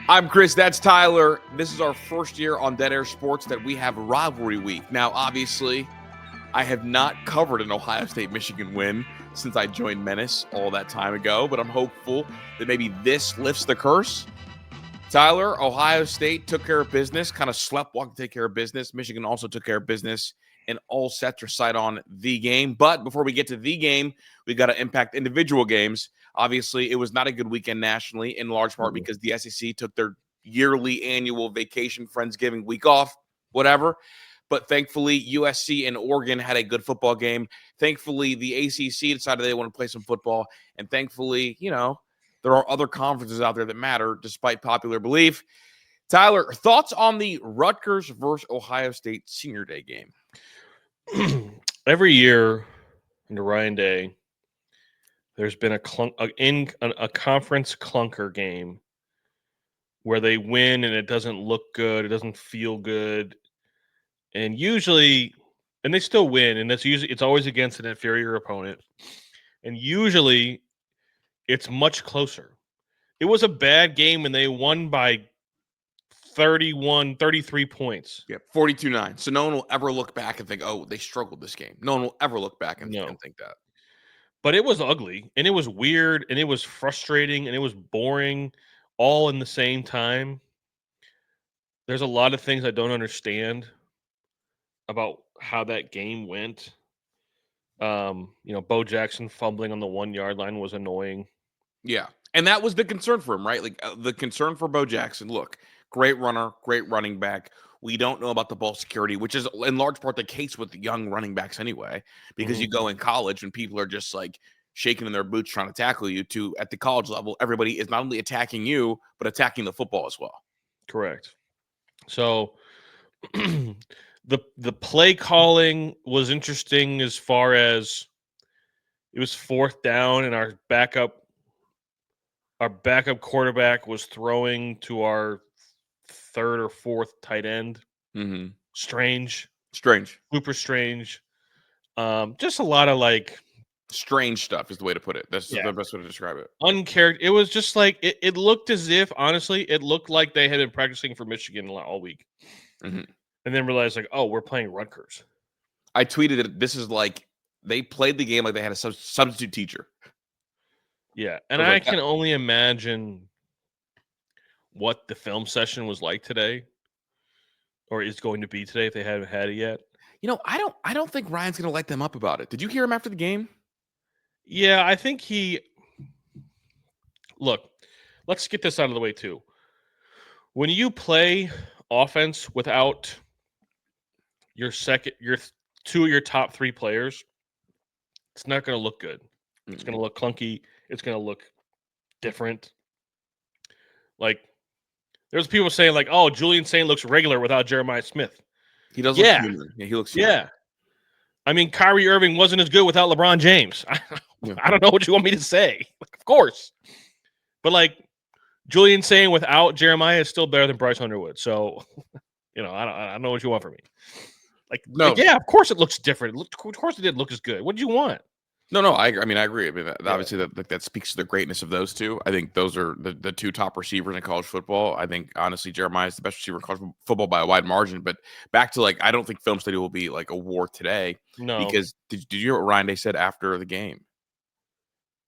I'm Chris, that's Tyler. This is our first year on Dead Air Sports that we have Rivalry Week. Now, obviously, I have not covered an Ohio State-Michigan win since I joined Menace all that time ago, but I'm hopeful that maybe this lifts the curse. Tyler, Ohio State took care of business, kind of sleptwalked to take care of business. Michigan also took care of business, and all sets are set on the game. But before we get to the game, we got to impact individual games. Obviously, it was not a good weekend nationally, in large part because the SEC took their yearly annual vacation, Friendsgiving week off, whatever. But thankfully, USC and Oregon had a good football game. Thankfully, the ACC decided they want to play some football. And thankfully, there are other conferences out there that matter, despite popular belief. Tyler, thoughts on the Rutgers versus Ohio State Senior Day game? Every year in the Ryan Day, there's been a conference clunker game where they win and it doesn't look good, it doesn't feel good, and they still win, and it's always against an inferior opponent, and usually it's much closer. It was a bad game, and they won by 33 points. Yeah, 42-9. So no one will ever look back and think, oh, they struggled this game. No one will ever look back and think that. But it was ugly, and it was weird, and it was frustrating, and it was boring all in the same time. There's a lot of things I don't understand about how that game went. Bo Jackson fumbling on the 1-yard line was annoying. Yeah, and that was the concern for him, right? Like the concern for Bo Jackson, look, great runner, great running back. We don't know about the ball security, which is in large part the case with young running backs anyway, because you go in college and people are just like shaking in their boots trying to tackle you. To at the college level, everybody is not only attacking you, but attacking the football as well. Correct. So the play calling was interesting as far as it was 4th down and our backup quarterback was throwing to our 3rd or 4th tight end. Mm-hmm. Strange, super strange. Just a lot of strange stuff is the way to put it. That's the best way to describe it. It was just like it looked as if, honestly, it looked like they had been practicing for Michigan all week, and then realized oh, we're playing Rutgers. I tweeted that this is like they played the game like they had a substitute teacher. Yeah, and I can only imagine what the film session was like today, or is going to be today if they haven't had it yet. I don't think Ryan's going to light them up about it. Did you hear him after the game? Yeah, I think Look, let's get this out of the way too. When you play offense without your two of your top 3 players, it's not going to look good. It's going to look clunky. It's going to look different. Like, there's people saying oh, Julian Saint looks regular without Jeremiah Smith. He does look human. Yeah, he looks human. Yeah. I mean, Kyrie Irving wasn't as good without LeBron James. I don't know what you want me to say. Of course. But Julian Saint without Jeremiah is still better than Bryce Underwood. So, I don't know what you want from me. Yeah, of course it looks different. Of course it didn't look as good. What did you want? No, I agree. I agree. Obviously, that speaks to the greatness of those two. I think those are the 2 top receivers in college football. I think, honestly, Jeremiah is the best receiver in college football by a wide margin. But back to, I don't think film study will be, a war today. No. Because did you hear what Ryan Day said after the game?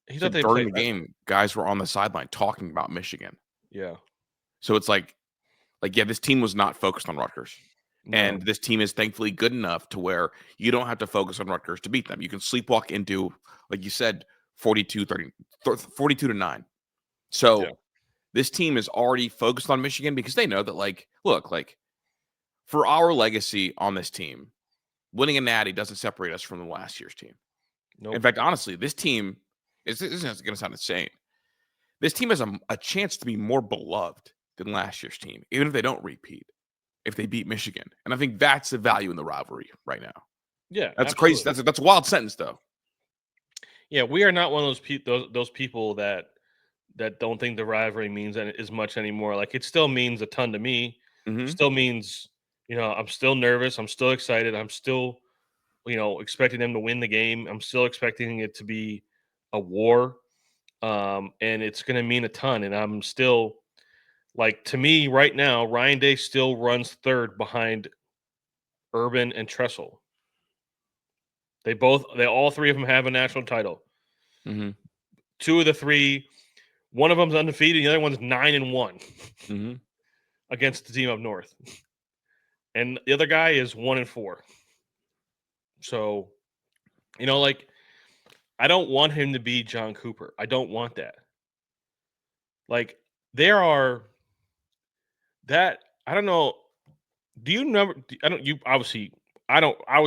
He said during the game, guys were on the sideline talking about Michigan. Yeah. So it's this team was not focused on Rutgers. No. And this team is thankfully good enough to where you don't have to focus on Rutgers to beat them. You can sleepwalk into, like you said, 42-9. So this team is already focused on Michigan because they know that, for our legacy on this team, winning a natty doesn't separate us from the last year's team. Nope. In fact, honestly, this team this is going to sound insane. This team has a chance to be more beloved than last year's team, even if they don't repeat. If they beat Michigan. And I think that's the value in the rivalry right now. Yeah. That's absolutely crazy. That's a wild sentence, though. Yeah, we are not one of those people that don't think the rivalry means as much anymore. It still means a ton to me. Mm-hmm. Still means, I'm still nervous. I'm still excited. I'm still, expecting them to win the game. I'm still expecting it to be a war. And it's going to mean a ton. And I'm still Like, to me, right now, Ryan Day still runs third behind Urban and Tressel. They all three of them have a national title. Mm-hmm. Two of the three, one of them's undefeated, the other one's 9-1 Mm-hmm. against the team up north. And the other guy is 1-4. So, like, I don't want him to be John Cooper. I don't want that. Like, there are that, I don't know. Do you remember? I was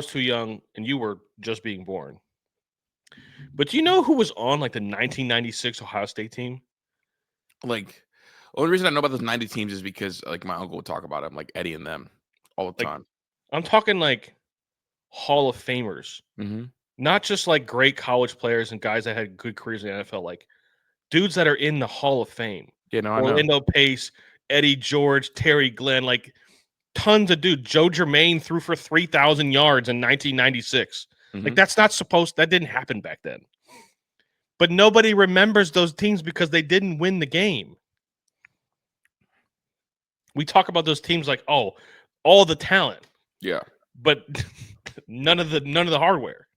too young and you were just being born. But do you know who was on like the 1996 Ohio State team? Like, the only reason I know about those 90 teams is because like my uncle would talk about them, like Eddie and them, all the Like, time. I'm talking like Hall of Famers, Mm-hmm. not just like great college players and guys that had good careers in the NFL, like dudes that are in the Hall of Fame. Yeah, no, I know. Orlando Pace, Eddie George, Terry Glenn, like tons of dudes. Joe Germain threw for 3,000 yards in 1996. Mm-hmm. Like, that didn't happen back then. But nobody remembers those teams because they didn't win the game. We talk about those teams like, oh, all the talent. Yeah. But none of the hardware.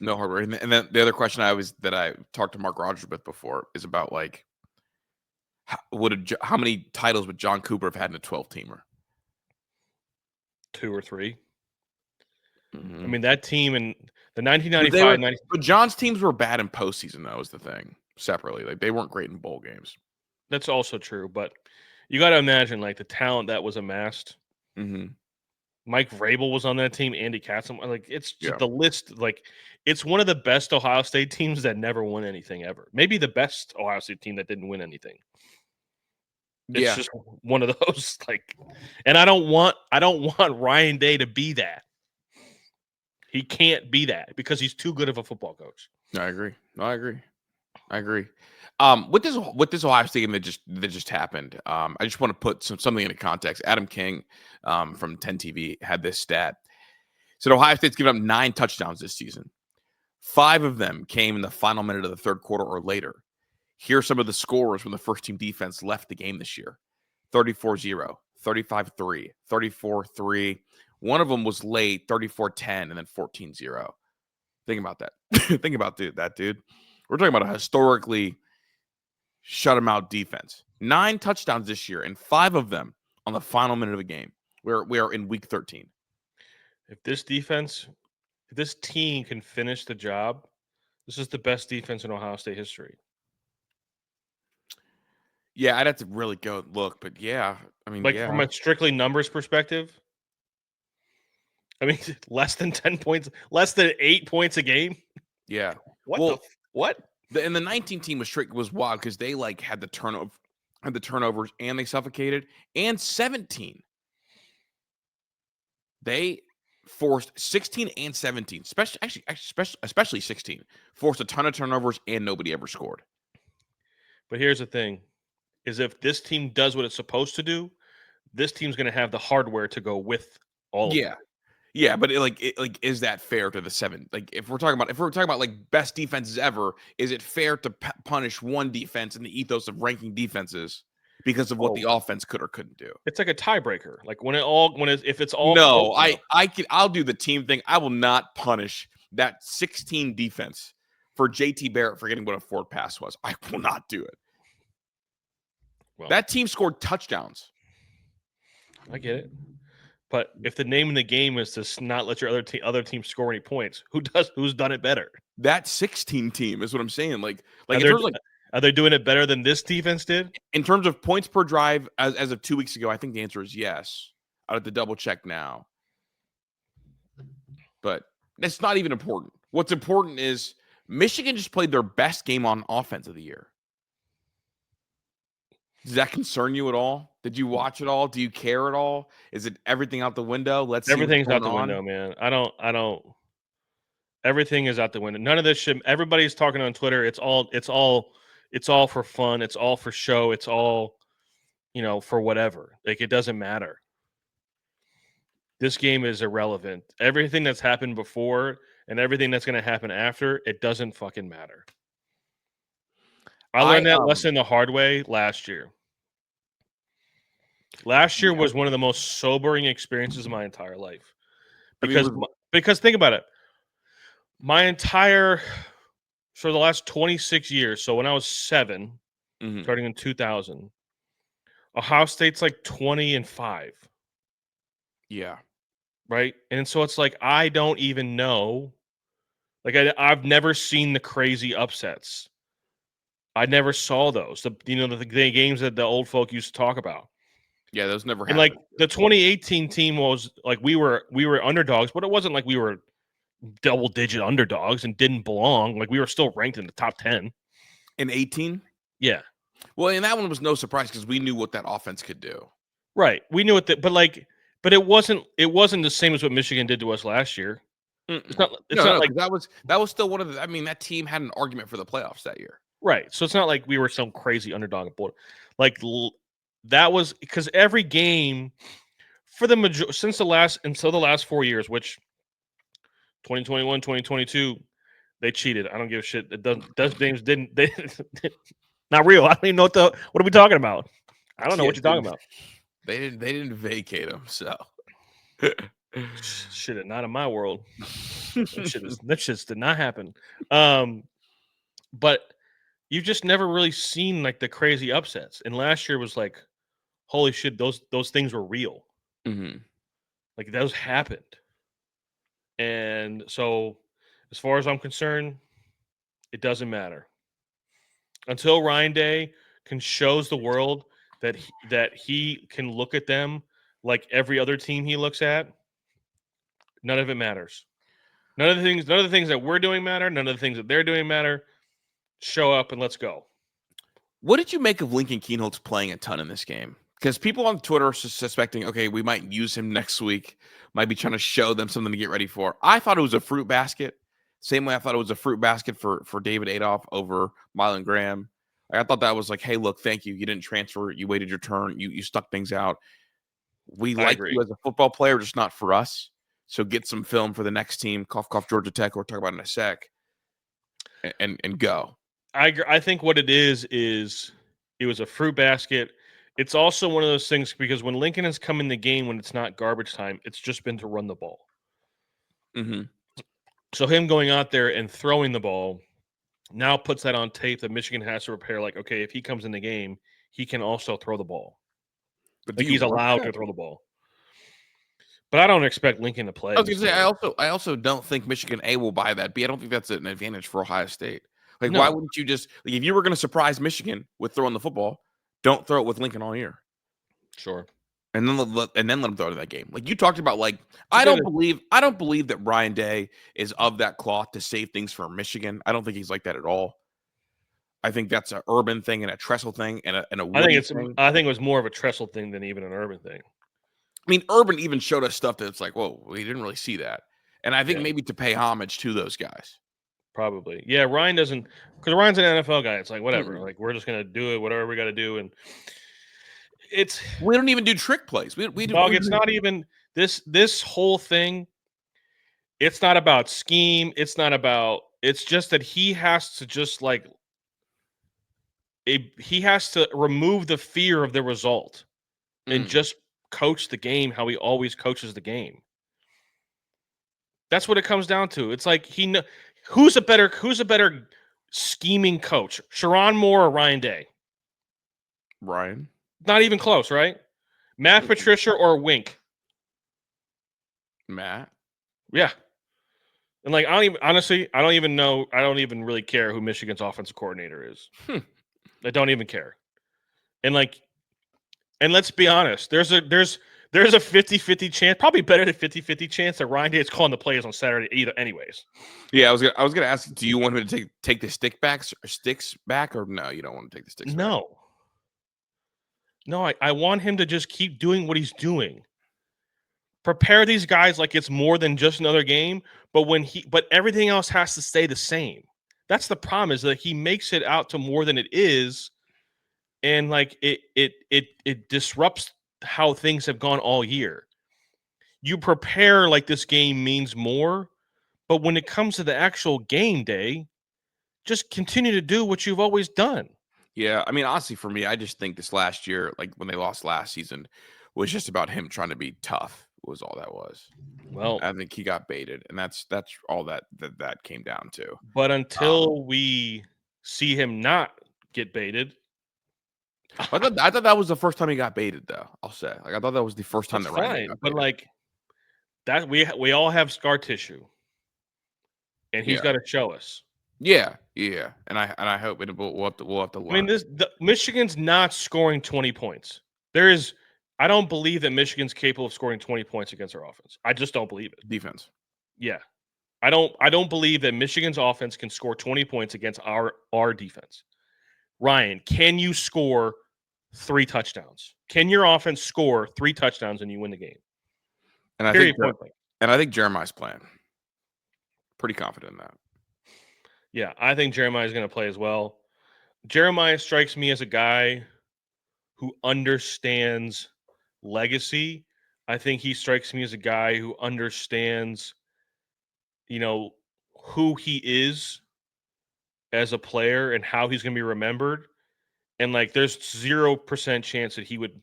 No hardware. And then the other question that I talked to Mark Rogers with before is about like how many titles would John Cooper have had in a 12-teamer? 2 or 3. Mm-hmm. I mean, that team in the 1995 but John's teams were bad in postseason, though, is the thing. Separately, like they weren't great in bowl games. That's also true, but you got to imagine like the talent that was amassed. Mm-hmm. Mike Vrabel was on that team. Andy Katz. Like, it's just Yeah. the list. Like, it's one of the best Ohio State teams that never won anything ever. Maybe the best Ohio State team that didn't win anything. It's just one of those. Like, and I don't want Ryan Day to be that. He can't be that because he's too good of a football coach. I agree. With this Ohio State game that just happened, I just want to put something into context. Adam King from 10 TV had this stat. Said Ohio State's given up 9 touchdowns this season. 5 of them came in the final minute of the third quarter or later. Here are some of the scores when the first team defense left the game this year: 34-0, 35-3, 34-3. One of them was late, 34-10, and then 14-0. Think about that. Think about that, dude. We're talking about a historically shut him out defense. 9 touchdowns this year, and 5 of them on the final minute of a game. We are in week 13. If this team can finish the job, this is the best defense in Ohio State history. Yeah, I'd have to really go look, but yeah, I mean, like from a strictly numbers perspective, I mean, less than 10 points, less than 8 points a game. Yeah. What? And the 19 team was wild because they like had the turnovers and they suffocated. And 17, they forced 16 and 17, especially 16, forced a ton of turnovers and nobody ever scored. But here's the thing: is if this team does what it's supposed to do, this team's going to have the hardware to go with all of it. Yeah, but is that fair to the 7? Like, if we're talking about like best defenses ever, is it fair to punish one defense in the ethos of ranking defenses because of what the offense could or couldn't do? It's like a tiebreaker. Like if it's all no, I'll do the team thing. I will not punish that 16 defense for JT Barrett forgetting what a forward pass was. I will not do it. Well, that team scored touchdowns. I get it. But if the name of the game is to not let your other team score any points, who's done it better? That 16 team is what I'm saying. Like are they doing it better than this defense did? In terms of points per drive, as of 2 weeks ago, I think the answer is yes. I'd have to double check now. But that's not even important. What's important is Michigan just played their best game on offense of the year. Does that concern you at all? Did you watch it all? Do you care at all? Is it everything out the window? Everything's out the window, man. I don't. Everything is out the window. None of this shit. Everybody's talking on Twitter. It's all for fun. It's all for show. It's all, for whatever. Like, it doesn't matter. This game is irrelevant. Everything that's happened before and everything that's going to happen after, it doesn't fucking matter. I learned that lesson the hard way last year. Last year was one of the most sobering experiences of my entire life. I mean, Because think about it. For the last 26 years, so when I was 7, starting in 2000, Ohio State's like 20-5. Yeah. Right? And so it's like I don't even know. Like I've never seen the crazy upsets. I never saw those. The games that the old folk used to talk about. Yeah, those never And happened. like the 2018 team was like we were underdogs, but it wasn't like we were double-digit underdogs and didn't belong. Like we were still ranked in the top 10. In 18? Yeah. Well, and that one was no surprise because we knew what that offense could do. Right. We knew it, but it wasn't the same as what Michigan did to us last year. It's not like that was still one of the. I mean, that team had an argument for the playoffs that year. Right. So it's not like we were some crazy underdog. Like that was because every game for the since the last 4 years, which 2021, 2022, they cheated. I don't give a shit. It doesn't. Those games didn't. They not real. I don't even know what are we talking about. I don't know what you're talking about. They didn't vacate them. So shit, not in my world. that shit did not happen. But you've just never really seen like the crazy upsets. And last year was like, holy shit, those things were real. Like those happened. And so as far as I'm concerned, it doesn't matter. Until Ryan Day shows the world that he can look at them like every other team he looks at, none of it matters. None of the things that we're doing matter. None of the things that they're doing matter. Show up and let's go. What did you make of Lincoln Kienholz playing a ton in this game? Because people on Twitter are suspecting, okay, we might use him next week. Might be trying to show them something to get ready for. I thought it was a fruit basket. Same way I thought it was a fruit basket for David Adolph over Mylan Graham. I thought that was like, hey, look, thank you. You didn't transfer. You waited your turn. You stuck things out. We like you as a football player, just not for us. So get some film for the next team. Cough, cough, Georgia Tech. We'll talk about it in a sec. And go. I think what it is it was a fruit basket. It's also one of those things because when Lincoln has come in the game when it's not garbage time, it's just been to run the ball. So him going out there and throwing the ball now puts that on tape that Michigan has to prepare. Like, okay, if he comes in the game, he can also throw the ball. But like he's allowed to throw the ball. But I don't expect Lincoln to play. I was going to say, I also don't think Michigan A will buy that. B, I don't think that's an advantage for Ohio State. Like, why wouldn't you just like, if you were going to surprise Michigan with throwing the football, don't throw it with Lincoln all year. Sure. And then let them throw to that game. Like you talked about, like I don't believe that Ryan Day is of that cloth to save things for Michigan. I don't think he's like that at all. I think that's an Urban thing and a Tressel thing and a thing. I think it was more of a Tressel thing than even an Urban thing. I mean, Urban even showed us stuff that's like, whoa, we didn't really see that. And I think maybe to pay homage to those guys. Probably. Yeah, Ryan doesn't – because Ryan's an NFL guy. It's like, whatever. Like, we're just going to do it, whatever we got to do. And it's – we don't even do trick plays. We do. Dog, it's not even – this whole thing, it's not about scheme. It's not about – it's just that he has to just like – he has to remove the fear of the result and just coach the game how he always coaches the game. That's what it comes down to. It's like who's a better scheming coach, Sharon Moore or Ryan Day? Ryan. Not even close, right? Matt Patricia or Wink? Matt. Yeah. And like I don't even know. I don't even really care who Michigan's offensive coordinator is. I don't even care. And let's be honest. There's a 50-50 chance, probably better than 50-50 chance that Ryan Day is calling the plays on Saturday either. Anyways. Yeah, I was gonna ask, do you want him to take the sticks back, or no? You don't want to take the sticks back? No, I want him to just keep doing what he's doing. Prepare these guys like it's more than just another game, but everything else has to stay the same. That's the problem, is that he makes it out to more than it is, and like it disrupts how things have gone all year. You prepare like this game means more, but when it comes to the actual game day, just continue to do what you've always done. Yeah, I mean, honestly, for me, I just think this last year, like when they lost last season, was just about him trying to be tough. Was all that was. Well, I think he got baited, and that's all that came down to. but until we see him not get baited, I thought that was the first time he got baited, though. I'll say, like, I thought that was the first time that's that Ryan Day fine. got But baited. like that, we all have scar tissue, and he's Yeah, got to show us. yeah, and I hope we'll have to I mean, learn. Michigan's not scoring 20 points. I don't believe that Michigan's capable of scoring 20 points against our offense. I just don't believe it. Defense. Yeah. I don't believe that Michigan's offense can score 20 points against our defense. Ryan, can you score 3 touchdowns? Can your offense score 3 touchdowns and you win the game? And I Period. think Jeremiah's playing. Pretty confident in that. Yeah, I think Jeremiah is going to play as well. Jeremiah strikes me as a guy who understands legacy. I think he strikes me as a guy who understands, who he is as a player and how he's going to be remembered. And like, there's 0% chance that he would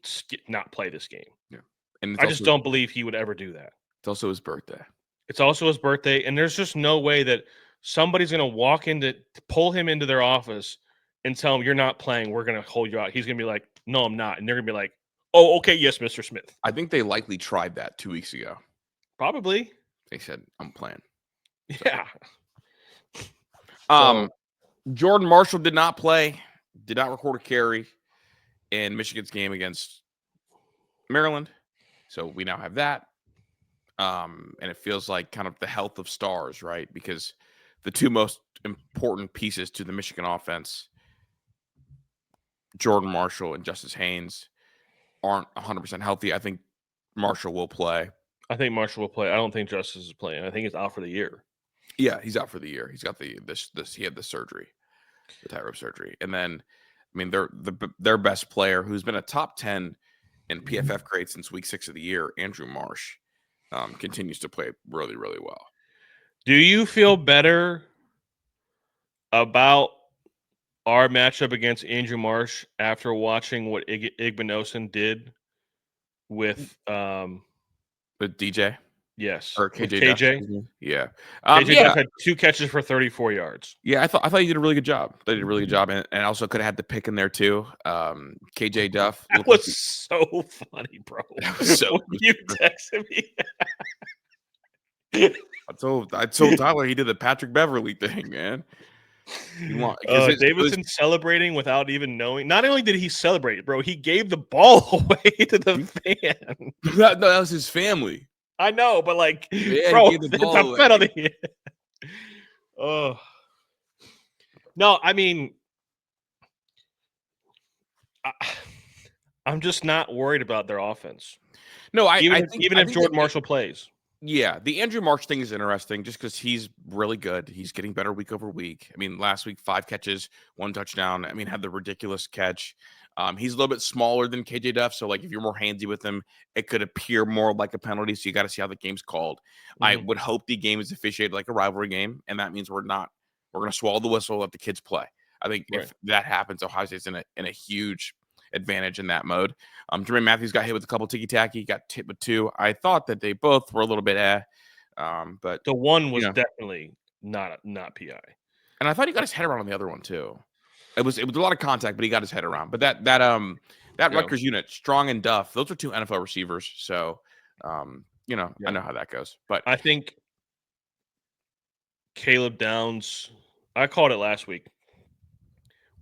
not play this game. Yeah, and I just don't believe he would ever do that. It's also his birthday. It's also his birthday, and there's just no way that somebody's going to pull him into their office and tell him, "You're not playing. We're going to hold you out." He's going to be like, "No, I'm not," and they're going to be like, "Oh, okay, yes, Mr. Smith." I think they likely tried that 2 weeks ago. Probably. They said, "I'm playing." Yeah. Jordan Marshall did not play, did not record a carry in Michigan's game against Maryland. So we now have that. And it feels like kind of the health of stars, right? Because the two most important pieces to the Michigan offense, Jordan Marshall and Justice Haynes, aren't 100% healthy. I think Marshall will play. I think Marshall will play. I don't think Justice is playing. I think he's out for the year. Yeah, he's out for the year. He's got he had the surgery, the tightrope surgery. And then, I mean, their best player, who's been a top 10 in PFF grade since week 6 of the year, Andrew Marsh, continues to play really, really well. Do you feel better about our matchup against Andrew Marsh after watching what Igbinosun did with DJ? Yes. Or KJ? With KJ? Duff, yeah. KJ Duff had 2 catches for 34 yards. Yeah, I thought he did a really good job. They did a really good job, and also could have had the pick in there too. KJ Duff. That was so funny, bro. So you texted me. I told Tyler he did the Patrick Beverly thing, man. Davidson celebrating without even knowing. Not only did he celebrate, bro, he gave the ball away to the fan. That was his family. I know, but like, yeah, bro, it's a penalty. Oh. No, I mean, I'm just not worried about their offense. No, even if Jordan Marshall plays. Yeah, the Andrew Marsh thing is interesting just because he's really good. He's getting better week over week. I mean, last week, 5 catches, 1 touchdown. I mean, had the ridiculous catch. He's a little bit smaller than KJ Duff, so like if you're more handsy with him, it could appear more like a penalty. So you got to see how the game's called. Mm-hmm. I would hope the game is officiated like a rivalry game, and that means we're going to swallow the whistle, let the kids play. I think if that happens, Ohio State's in a huge advantage in that mode. Jermaine Matthews got hit with a couple ticky-tacky, got hit with 2. I thought that they both were a little bit but the one was definitely not PI. And I thought he got his head around on the other one too. It was a lot of contact, but he got his head around. But that Rutgers unit, Strong and Duff, those are 2 NFL receivers. So I know how that goes. But I think Caleb Downs, I called it last week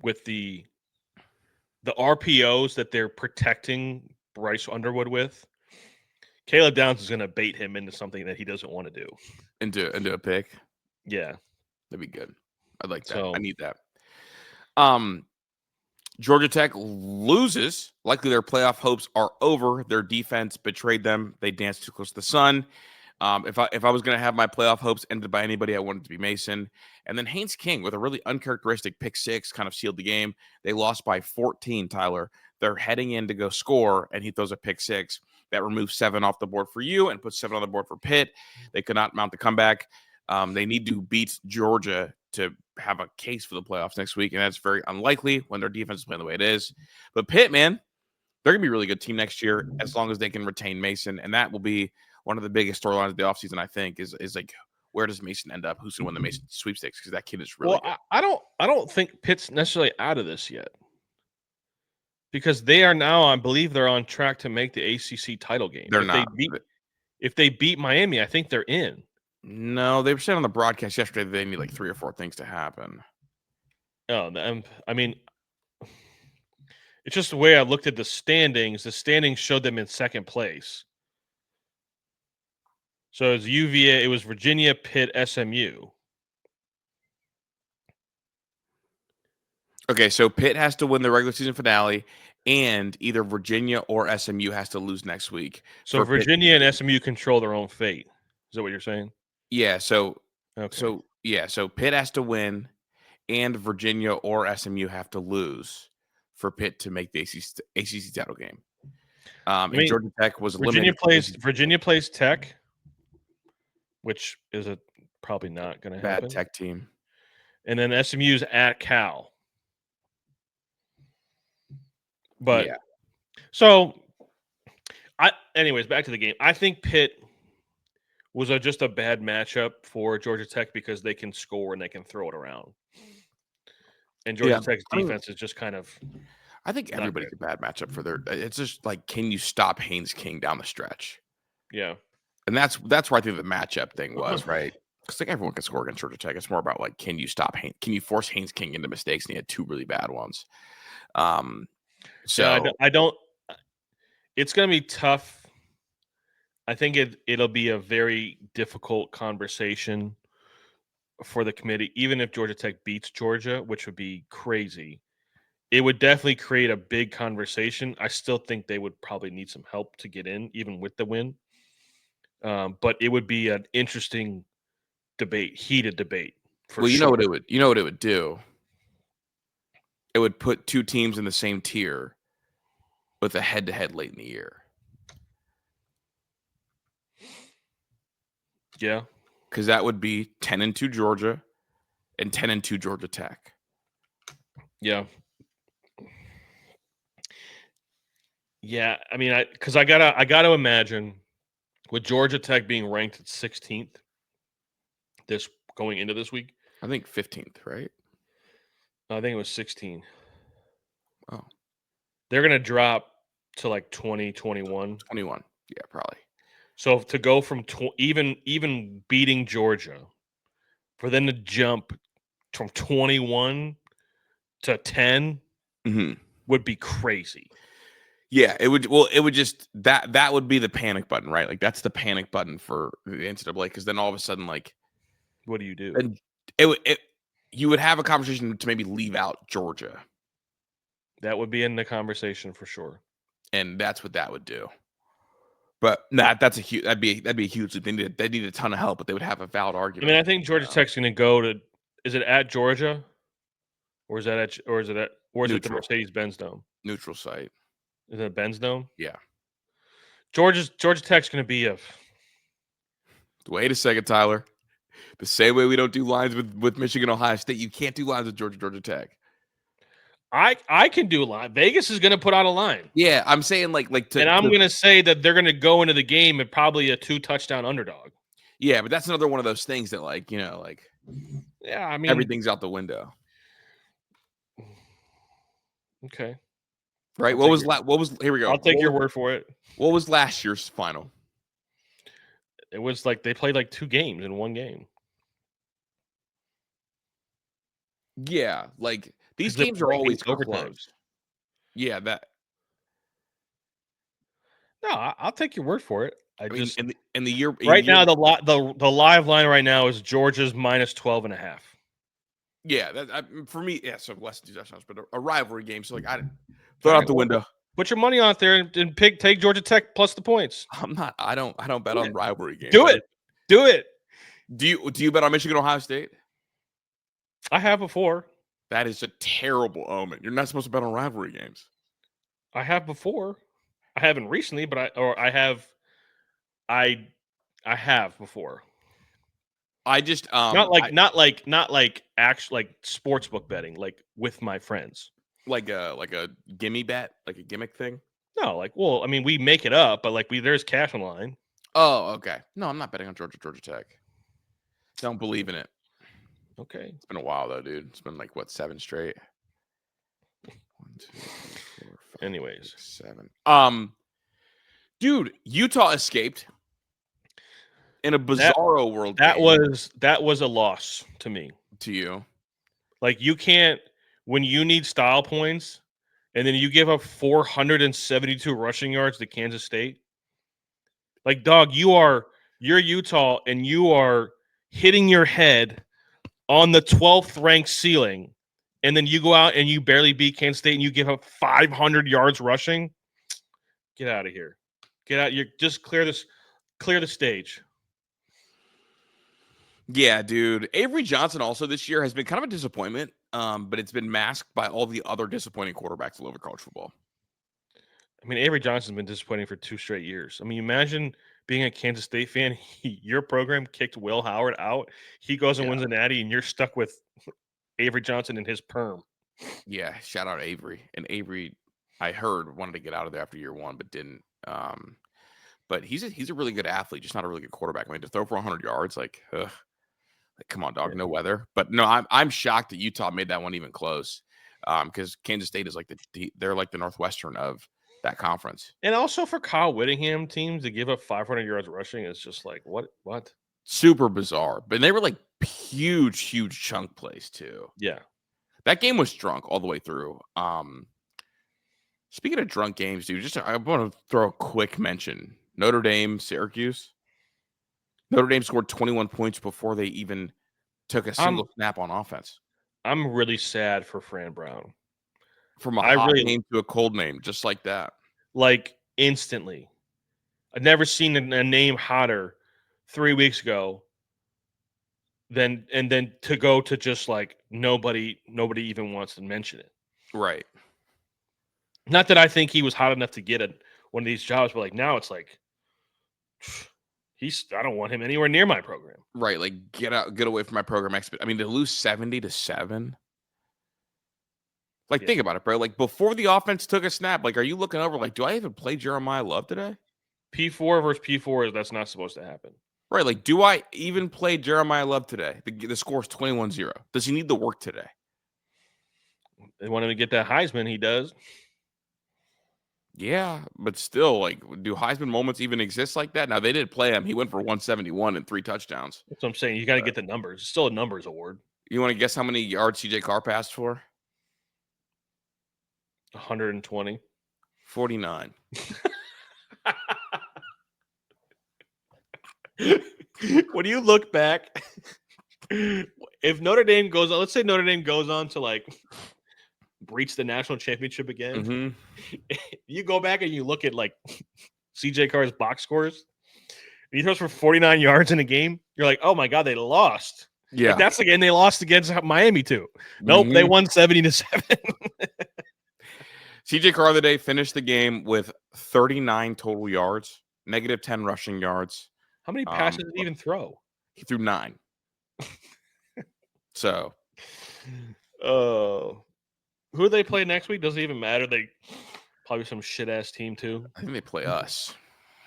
with the RPOs that they're protecting Bryce Underwood with. Caleb Downs is going to bait him into something that he doesn't want to do. Into a pick? Yeah. That'd be good. I'd like that. So, I need that. Georgia Tech loses. Likely their playoff hopes are over. Their defense betrayed them. They danced too close to the sun. If I was going to have my playoff hopes ended by anybody, I wanted it to be Mason. And then Haynes King with a really uncharacteristic pick 6 kind of sealed the game. They lost by 14, Tyler. They're heading in to go score, and he throws a pick 6. That removes 7 off the board for you and puts 7 on the board for Pitt. They could not mount the comeback. They need to beat Georgia to have a case for the playoffs next week, and that's very unlikely when their defense is playing the way it is. But Pitt, man, they're going to be a really good team next year as long as they can retain Mason, and that will be one of the biggest storylines of the offseason, I think, is like, where does Mason end up? Who's going to win the Mason sweepstakes? Because that kid is really good. I don't think Pitt's necessarily out of this yet, because they are now, I believe, they're on track to make the ACC title game. They're not. If they beat Miami, I think they're in. No, they were saying on the broadcast yesterday that they need like 3 or 4 things to happen. Oh, I mean, it's just the way I looked at the standings. The standings showed them in second place. So it was UVA, it was Virginia, Pitt, SMU. Okay, so Pitt has to win the regular season finale, and either Virginia or SMU has to lose next week. So Virginia and SMU control their own fate. Is that what you're saying? Yeah. So okay. So Pitt has to win, and Virginia or SMU have to lose for Pitt to make the ACC title game. And Georgia Tech was eliminated. Virginia plays Tech, which is probably not going to happen. Bad Tech team. And then SMU's at Cal. But yeah. So anyways, back to the game. I think Pitt was just a bad matchup for Georgia Tech because they can score and they can throw it around. And Georgia Tech's defense is just kind of. I think everybody's a bad matchup for their. It's just like, can you stop Haynes King down the stretch? Yeah, and that's where I think the matchup thing was, right? Because like everyone can score against Georgia Tech. It's more about like, can you stop Haynes? Can you force Haynes King into mistakes? And he had 2 really bad ones. So I don't. It's going to be tough. I think it'll be a very difficult conversation for the committee, even if Georgia Tech beats Georgia, which would be crazy. It would definitely create a big conversation. I still think they would probably need some help to get in, even with the win. But it would be an interesting debate, heated debate. You know what it would do? It would put 2 teams in the same tier with a head-to-head late in the year. Yeah. Because that would be 10-2 Georgia and 10-2 Georgia Tech. Yeah. Yeah, I mean, because I gotta imagine with Georgia Tech being ranked at 16th going into this week. I think 15th, right? I think it was 16. Oh. They're gonna drop to like 20, 21. 21. Yeah, probably. So to go from even beating Georgia, for them to jump from 21 to 10 would be crazy. Yeah, it would. Well, it would just that would be the panic button, right? Like that's the panic button for the NCAA, because then all of a sudden, like, what do you do? And you would have a conversation to maybe leave out Georgia. That would be in the conversation for sure, and that's what that would do. But that'd be a huge leap. They need a ton of help, but they would have a valid argument. I mean, I think Georgia Tech's going to go to. Is it at Georgia, or is it the Mercedes-Benz Dome? Neutral site. Is it Benz Dome? Yeah. Georgia Tech's going to be a. Wait a second, Tyler. The same way we don't do lines with Michigan, Ohio State, you can't do lines with Georgia Tech. I can do a line. Vegas is going to put out a line. Yeah, I'm saying and I'm going to say that they're going to go into the game at probably a 2-touchdown underdog. Yeah, but that's another one of those things that yeah, I mean, everything's out the window. Okay. Right. Here we go. I'll take your word for it. What was last year's final? It was like they played like 2 games in one game. Yeah, like these games are always close. Yeah, that. No, I'll take your word for it. I mean, just in the year now the live line right now is Georgia's minus 12.5. Yeah, for me, yeah. So less than 2 touchdowns, but a rivalry game. So I throw it out the window. Put your money out there and take Georgia Tech plus the points. I'm not. I don't bet on rivalry games. Do it. Do you bet on Michigan, Ohio State? I have before. That is a terrible omen. You're not supposed to bet on rivalry games. I have before. I haven't recently, but I have before. I just not like actual like sports book betting, like with my friends. like a gimme bet, like a gimmick thing. No, like, well, I mean, we make it up, but like there's cash on the line. Oh, okay. No, I'm not betting on Georgia Tech. Don't believe in it. Okay. It's been a while though, dude. It's been like what, 7 straight. 1, 2, 3, 4, 5, Anyways, 6, 7. Dude, Utah escaped in a bizarro world that game. was a loss to me. To you. Like, you can't, when you need style points and then you give up 472 rushing yards to Kansas State. Like, dog, you're Utah and you are hitting your head on the 12th ranked ceiling, and then you go out and you barely beat Kansas State and you give up 500 yards rushing. Get out of here. Get out. You just clear the stage. Yeah, dude. Avery Johnson also this year has been kind of a disappointment, but it's been masked by all the other disappointing quarterbacks all over college football. I mean, Avery Johnson's been disappointing for 2 straight years. I mean, imagine being a Kansas State fan. Your program kicked Will Howard out. He goes and wins a natty, and you're stuck with Avery Johnson and his perm. Yeah, shout out Avery. And Avery, I heard, wanted to get out of there after year 1, but didn't. But he's a really good athlete, just not a really good quarterback. I mean, to throw for 100 yards, like come on, dog, no weather. But no, I'm shocked that Utah made that one even close, because Kansas State is like they're like the Northwestern of that conference. And also for Kyle Whittingham teams to give up 500 yards rushing is just like, what? Super bizarre. But they were like huge chunk plays too. Yeah. That game was drunk all the way through. Speaking of drunk games, dude, I want to throw a quick mention. Notre Dame, Syracuse. Notre Dame scored 21 points before they even took a single snap on offense. I'm really sad for Fran Brown. From a hot name to a cold name, just like that. Like, instantly. I've never seen a name hotter 3 weeks ago and then to go to just like nobody even wants to mention it. Right. Not that I think he was hot enough to get one of these jobs, but like now it's like I don't want him anywhere near my program. Right. Like, get away from my program. I mean, to lose 70-7. Like, think about it, bro. Like, before the offense took a snap, like, are you looking over, like, do I even play Jeremiah Love today? P4 versus P4, that's not supposed to happen. Right. Like, do I even play Jeremiah Love today? The score's 21-0. Does he need the work today? They want him to get that Heisman. He does. Yeah, but still, like, do Heisman moments even exist like that? Now, they did play him. He went for 171 and 3 touchdowns. That's what I'm saying. You got to get the numbers. It's still a numbers award. You want to guess how many yards CJ Carr passed for? 120. 49. When you look back, if Notre Dame goes on, let's say Notre Dame goes on to like breach the national championship again, you go back and you look at like CJ Carr's box scores. He throws for 49 yards in a game. You're like, oh my God, they lost. Yeah. Like, that's the game they lost against Miami too. Nope, they won 70-7. CJ Carr today finished the game with 39 total yards, -10 rushing yards. How many passes did he even throw? He threw 9. So, who do they play next week? Doesn't even matter. They probably some shit ass team too. I think they play us.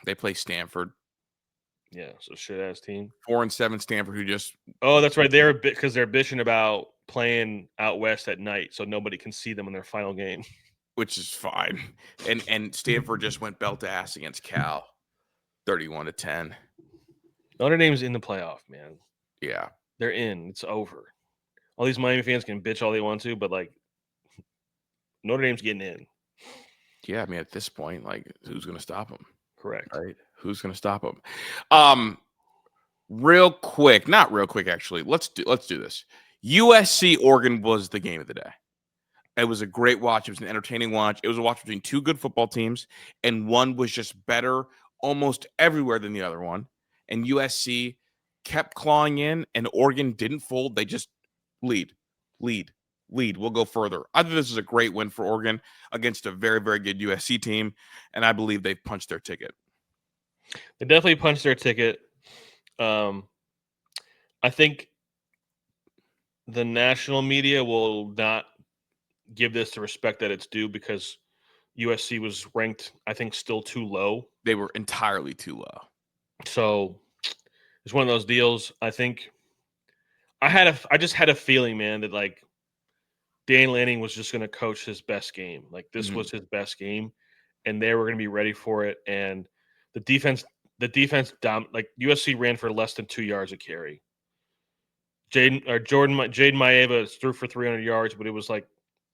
They play Stanford. Yeah, so shit ass team. 4-7 Stanford, who just that's right. They're because they're bitching about playing out west at night, so nobody can see them in their final game. Which is fine. And Stanford just went belt to ass against Cal, 31-10. Notre Dame's in the playoff, man. Yeah, they're in. It's over. All these Miami fans can bitch all they want to, but like Notre Dame's getting in. Yeah, I mean, at this point, like, who's going to stop them? Correct. Right? Who's going to stop them? Real quick, not real quick, actually. Let's do this. USC Oregon was the game of the day. It was a great watch. It was an entertaining watch. It was a watch between two good football teams, and one was just better almost everywhere than the other one. And USC kept clawing in, and Oregon didn't fold. They just lead. We'll go further. I think this is a great win for Oregon against a very, very good USC team, and I believe they've punched their ticket. They definitely punched their ticket. I think the national media will not give this the respect that it's due because USC was ranked, I think, still too low. They were entirely too low. So it's one of those deals. I think I just had a feeling, man, that like Dan Lanning was just going to coach his best game. Like this was his best game, and they were going to be ready for it. And the defense, like USC ran for less than 2 yards a carry. Jaden Maeva threw for 300 yards, but it was like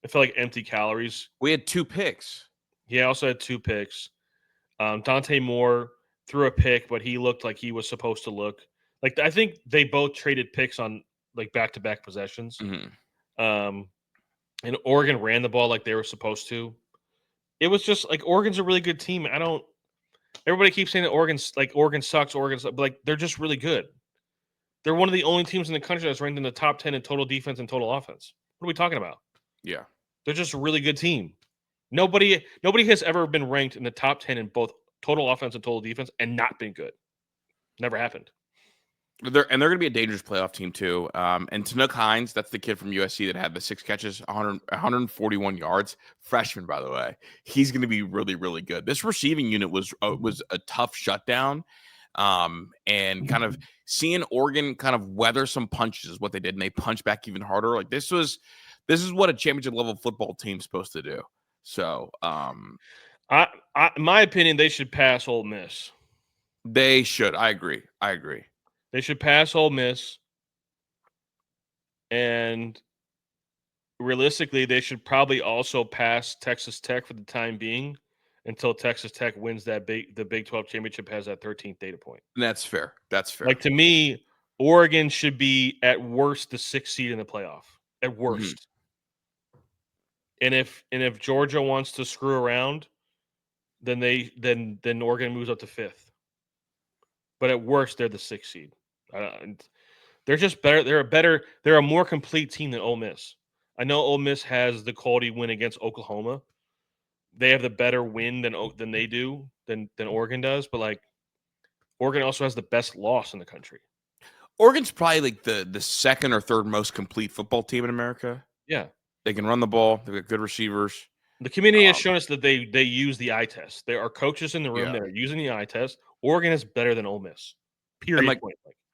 it felt like empty calories. We had 2 picks. He also had 2 picks. Dante Moore threw a pick, but he looked like he was supposed to look. Like I think they both traded picks on like back-to-back possessions. And Oregon ran the ball like they were supposed to. It was just like Oregon's a really good team. Everybody keeps saying that Oregon sucks, but like they're just really good. They're one of the only teams in the country that's ranked in the top 10 in total defense and total offense. What are we talking about? Yeah. They're just a really good team. Nobody has ever been ranked in the top 10 in both total offense and total defense and not been good. Never happened. They're going to be a dangerous playoff team too. And Tanook Hines, that's the kid from USC that had the 6 catches, 141 yards. Freshman, by the way. He's going to be really, really good. This receiving unit was a tough shutdown. And kind of seeing Oregon kind of weather some punches is what they did, and they punched back even harder. Like this is what a championship level football team's supposed to do. So, in my opinion, they should pass Ole Miss. They should. I agree. They should pass Ole Miss, and realistically, they should probably also pass Texas Tech for the time being until Texas Tech wins the Big 12 championship, has that 13th data point. And that's fair. Like to me, Oregon should be at worst the 6th seed in the playoff. At worst. And if Georgia wants to screw around, then Oregon moves up to 5th. But at worst, they're the 6th seed. They're just better. They're a more complete team than Ole Miss. I know Ole Miss has the quality win against Oklahoma. They have the better win than they do than Oregon does. But like, Oregon also has the best loss in the country. Oregon's probably like the second or third most complete football team in America. Yeah, they can run the ball. They've got good receivers. The community has shown us that they use the eye test. There are coaches in the room that are using the eye test. Oregon is better than Ole Miss. Period.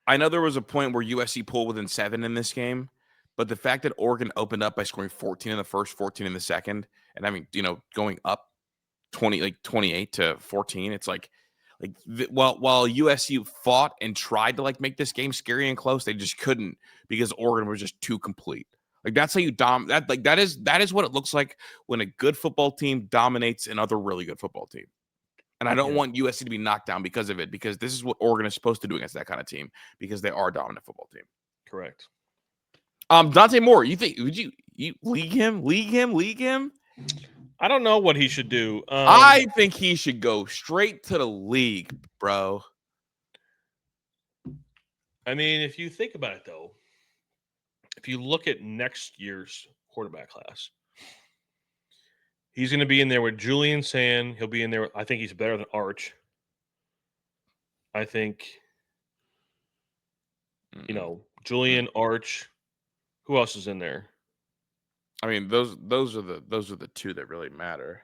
I know there was a point where USC pulled within 7 in this game, but the fact that Oregon opened up by scoring 14 in the first, 14 in the second, and I mean, going up 28 to 14, it's while USC fought and tried to make this game scary and close, they just couldn't because Oregon was just too complete. That's how you that is what it looks like when a good football team dominates another really good football team. And I don't want USC to be knocked down because of it, because this is what Oregon is supposed to do against that kind of team, because they are a dominant football team. Correct. Dante Moore, would you league him? I don't know what he should do. I think he should go straight to the league, bro. I mean, if you think about it, though, if you look at next year's quarterback class, he's going to be in there with Julian Sand. He'll be in there. I think he's better than Arch. I think, Julian, Arch. Who else is in there? I mean, those are the two that really matter.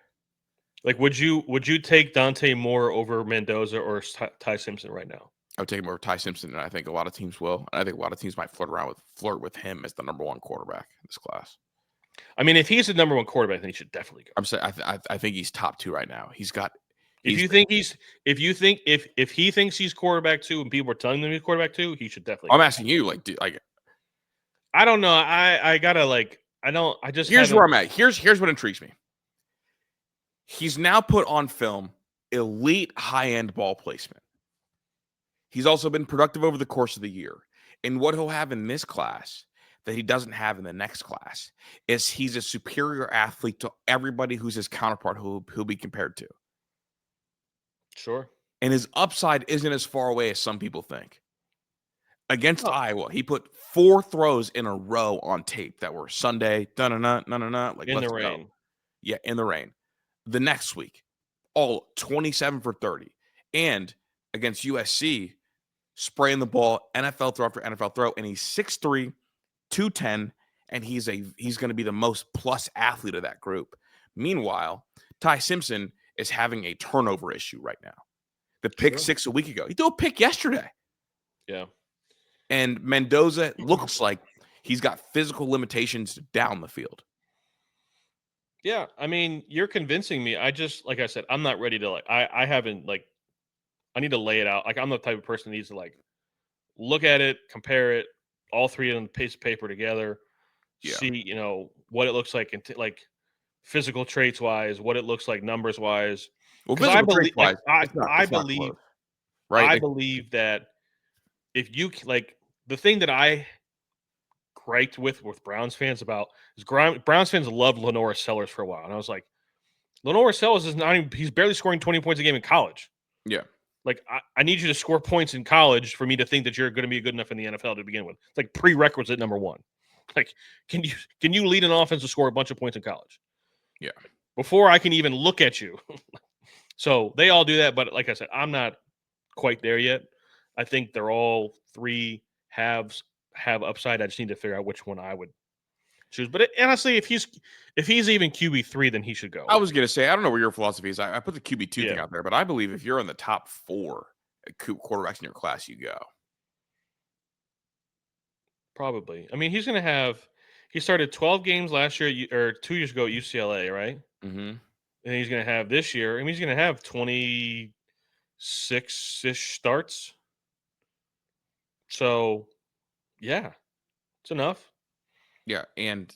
Like, would you take Dante Moore over Mendoza or Ty Simpson right now? I would take him over Ty Simpson, and I think a lot of teams will. And I think a lot of teams might flirt with him as the number 1 quarterback in this class. I mean, if he's the number 1 quarterback, then he should definitely go. I'm saying I think he's top 2 right now. If he thinks he's quarterback 2 and people are telling him he's quarterback 2, he should definitely. I'm asking you, I don't know. Here's where I'm at. Here's what intrigues me. He's now put on film elite high-end ball placement. He's also been productive over the course of the year. And what he'll have in this class that he doesn't have in the next class is he's a superior athlete to everybody who's his counterpart who he'll be compared to. Sure. And his upside isn't as far away as some people think. Against Iowa, he put 4 throws in a row on tape that were Sunday, in the rain. Go. Yeah, in the rain. The next week, all 27 for 30. And against USC, spraying the ball, NFL throw after NFL throw, and he's 6'3", 210, and he's going to be the most plus athlete of that group. Meanwhile, Ty Simpson is having a turnover issue right now. The pick six a week ago. He threw a pick yesterday. Yeah. And Mendoza looks like he's got physical limitations down the field. Yeah, I mean, you're convincing me. I just, like I said, I'm not ready to I haven't I need to lay it out. Like, I'm the type of person that needs to look at it, compare it, all three on a piece of paper together, see, what it looks like, and physical traits wise, what it looks like numbers wise. Well, physical traits wise, I believe, right? I believe that if you the thing that I griped with Browns fans about is Browns fans loved Lenora Sellers for a while, and I was like, Lenora Sellers is not even, he's barely scoring 20 points a game in college. Yeah. Like, I need you to score points in college for me to think that you're going to be good enough in the NFL to begin with. It's like prerequisite number one. Like, can you lead an offense to score a bunch of points in college? Yeah. Before I can even look at you. So they all do that, but like I said, I'm not quite there yet. I think they're all three have upside. I just need to figure out which one I would choose. But honestly, if he's even QB3, then he should go. I was going to say, I don't know where your philosophy is. I put the QB2 thing out there, but I believe if you're in the top 4 quarterbacks in your class, you go. Probably. I mean, he started 12 games last year or 2 years ago at UCLA, right? Mm-hmm. And he's going to have this year. I mean, he's going to have 26-ish starts. So, yeah, it's enough. Yeah, and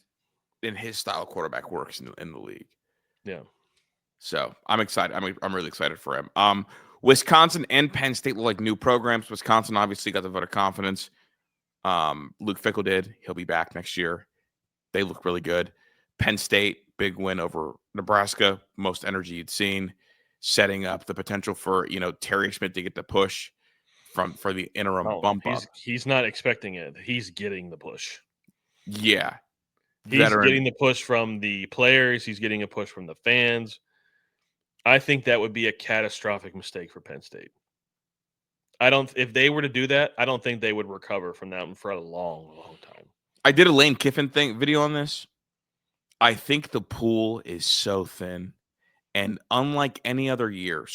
his style of quarterback works in the league. Yeah. So I'm excited. I'm really excited for him. Wisconsin and Penn State look like new programs. Wisconsin obviously got the vote of confidence. Luke Fickell did. He'll be back next year. They look really good. Penn State, big win over Nebraska. Most energy you'd seen. Setting up the potential for, Terry Schmidt to get the push for the interim bump up. He's not expecting it. He's getting the push. Yeah. He's getting the push from the players. He's getting a push from the fans. I think that would be a catastrophic mistake for Penn State. If they were to do that, I don't think they would recover from that for a long, long time. I did a Lane Kiffin video on this. I think the pool is so thin. And unlike any other year,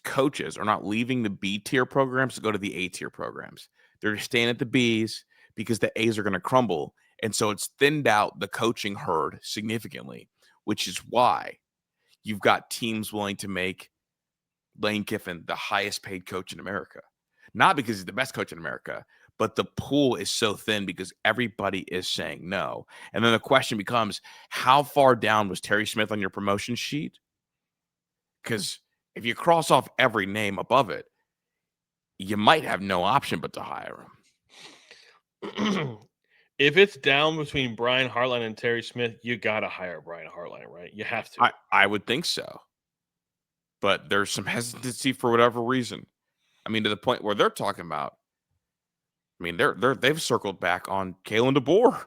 coaches are not leaving the B tier programs to go to the A tier programs. They're staying at the Bs because the A's are going to crumble. And so it's thinned out the coaching herd significantly, which is why you've got teams willing to make Lane Kiffin the highest paid coach in America. Not because he's the best coach in America, but the pool is so thin because everybody is saying no. And then the question becomes, how far down was Terry Smith on your promotion sheet? Because if you cross off every name above it, you might have no option but to hire him. If it's down between Brian Hartline and Terry Smith, you got to hire Brian Hartline, right? You have to. I would think so. But there's some hesitancy for whatever reason. I mean, to the point where they're talking about, they've circled back on Kalen DeBoer.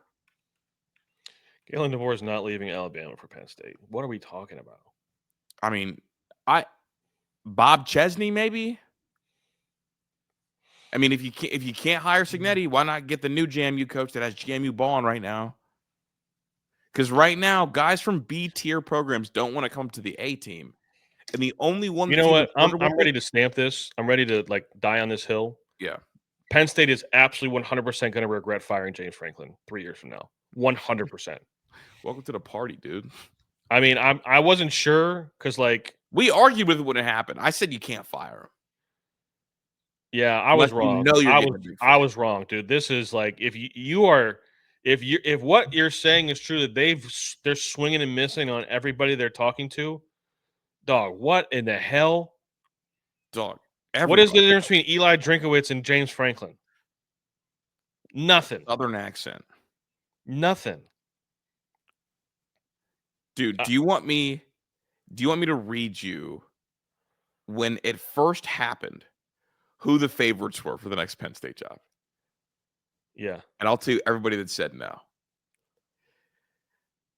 Kalen DeBoer is not leaving Alabama for Penn State. What are we talking about? I mean, Bob Chesney maybe. I mean, if you can't hire Cignetti, why not get the new JMU coach that has JMU balling right now? Because right now, guys from B tier programs don't want to come to the A team, and the only one. You know what? I'm ready to stamp this. I'm ready to die on this hill. Yeah. Penn State is absolutely 100% going to regret firing James Franklin 3 years from now. 100%. Welcome to the party, dude. I mean, I wasn't sure because we argued with it when it happened. I said you can't fire him. Yeah, I was wrong. I was wrong, dude. This is if what you're saying is true that they're swinging and missing on everybody they're talking to, dog. What in the hell, dog? Everybody. What is the difference between Eli Drinkowitz and James Franklin? Nothing. Southern accent. Nothing. Dude, do you want me to read you when it first happened who the favorites were for the next Penn State job? Yeah. And I'll tell you everybody that said no.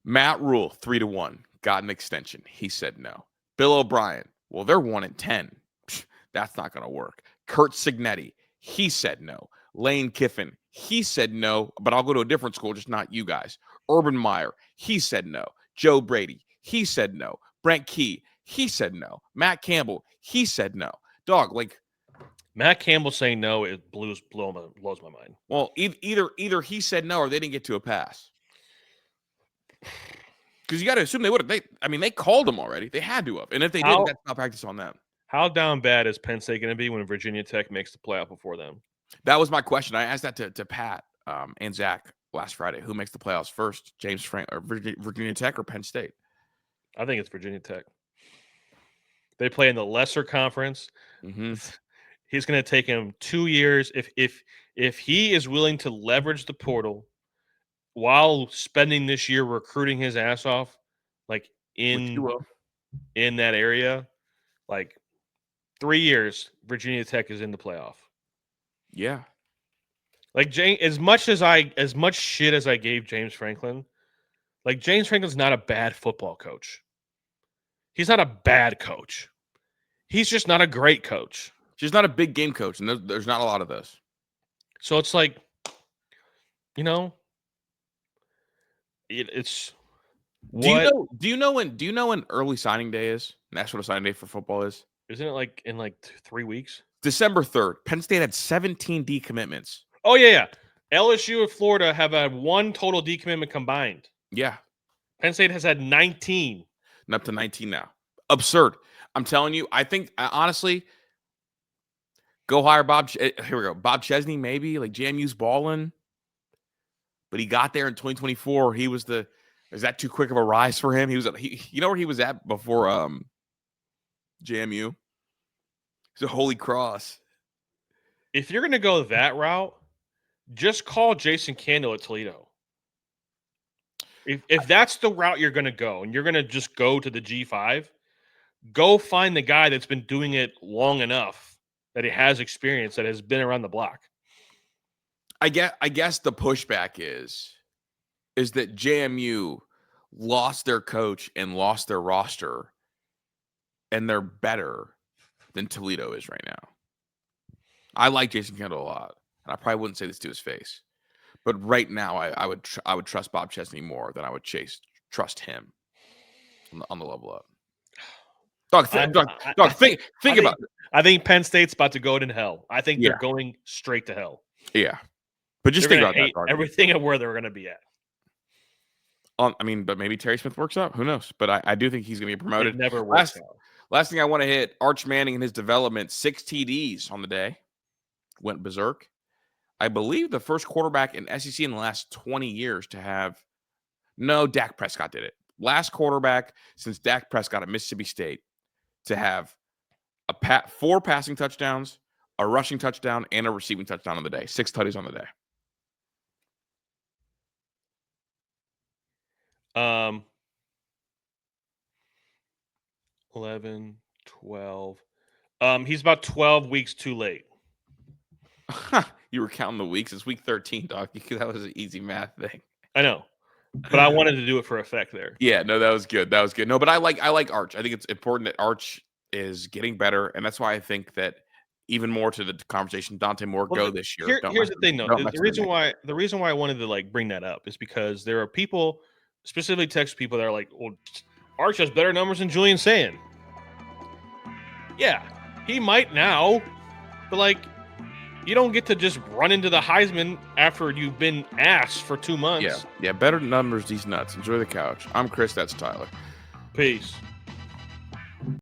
Matt Rule, 3-1, got an extension. He said no. Bill O'Brien, well, they're 1-10. That's not going to work. Curt Cignetti, He said no. Lane Kiffin, he said no, but I'll go to a different school, just not you guys. Urban Meyer, he said no. Joe Brady, he said no. Brent Key, he said no. Matt Campbell, he said no. Dog, like Matt Campbell saying no, it blows my mind. Well, either he said no or they didn't get to a pass. Because you got to assume they would have. They called him already. They had to have. And if they didn't, that's not practice on them. How down bad is Penn State going to be when Virginia Tech makes the playoff before them? That was my question. I asked that to Pat and Zach last Friday. Who makes the playoffs first, Virginia Tech or Penn State? I think it's Virginia Tech. They play in the lesser conference. Mm-hmm. He's going to take him 2 years. If he is willing to leverage the portal while spending this year recruiting his ass off, like in that area, like 3 years, Virginia Tech is in the playoff. Yeah. Like as much shit as I gave James Franklin, like James Franklin's not a bad football coach. He's not a bad coach. He's just not a great coach. She's not a big game coach, and there's not a lot of those. So it's like, it's. Do you know when early signing day is? National signing day for football is? Isn't it like in 3 weeks? December 3rd. Penn State had 17 decommitments. Oh yeah. LSU and Florida have had 1 total decommitment combined. Yeah. Penn State has had 19. And up to 19 now. Absurd. I'm telling you. I think honestly. Go hire Bob. Here we go. Bob Chesney, maybe like JMU's balling, but he got there in 2024. Is that too quick of a rise for him? You know where he was at before JMU? He's a Holy Cross. If you're gonna go that route, just call Jason Candle at Toledo. If that's the route you're gonna go, and you're gonna just go to the G5, go find the guy that's been doing it long enough. That he has experience, that has been around the block. I guess the pushback is that JMU lost their coach and lost their roster, and they're better than Toledo is right now. I like Jason Kendall a lot, and I probably wouldn't say this to his face, but right now I would trust Bob Chesney more than I would trust him on the level up. Dog, think about it. I think Penn State's about to go to hell. I think they're going straight to hell. Yeah. But just think about that. Everything and where they're going to be at. But maybe Terry Smith works out. Who knows? But I do think he's going to be promoted. It never works out. Last thing I want to hit, Arch Manning and his development, 6 TDs on the day. Went berserk. I believe the first quarterback in SEC in the last 20 years to have – no, Dak Prescott did it. Last quarterback since Dak Prescott at Mississippi State to have 4 passing touchdowns, a rushing touchdown, and a receiving touchdown on the day. 6 tutties on the day. 11, 12. He's about 12 weeks too late. You were counting the weeks. It's week 13, dog. That was an easy math thing. I know. But I wanted to do it for effect there. Yeah, no, that was good. No, but I like Arch. I think it's important that Arch is getting better, and that's why I think that even more to the conversation, Dante Moore go this year. Here's the thing, though. The reason why I wanted to bring that up is because there are people, specifically Texas people, that are like, "Well, Arch has better numbers than Julian Sand." Yeah, he might now, but you don't get to just run into the Heisman after you've been ass for 2 months. Yeah, better numbers, these nuts. Enjoy the couch. I'm Chris. That's Tyler. Peace.